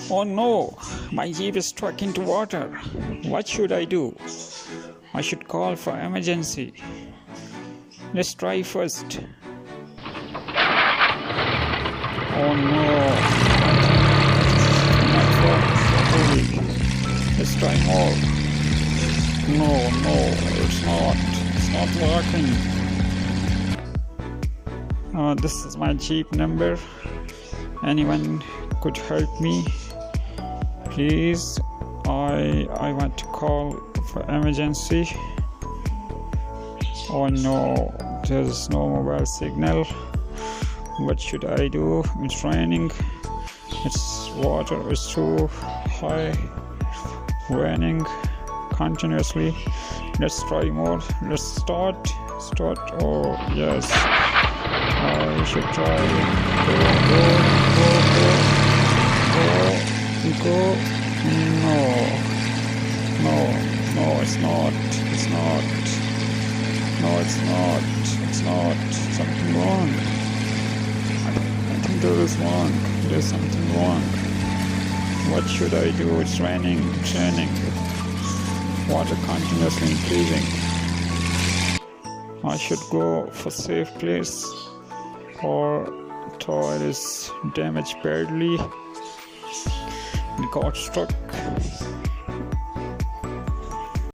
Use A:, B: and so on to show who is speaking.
A: Oh no, my jeep is stuck into water. What should I do? I should call for emergency. Let's try first. Oh no. My phone. Let's try more. No, it's not working. This is my jeep number. Anyone could help me? Please, I want to call for emergency. Oh no, there's no mobile signal. What should I do? It's raining. It's water is too high. Raining continuously. Let's try more. Let's start. Oh yes, I should try. Go. No, it's not. No, it's not. Something wrong. I think there's something wrong. What should I do? It's raining. Water continuously increasing. I should go for safe place, or toy is damaged badly. It got stuck.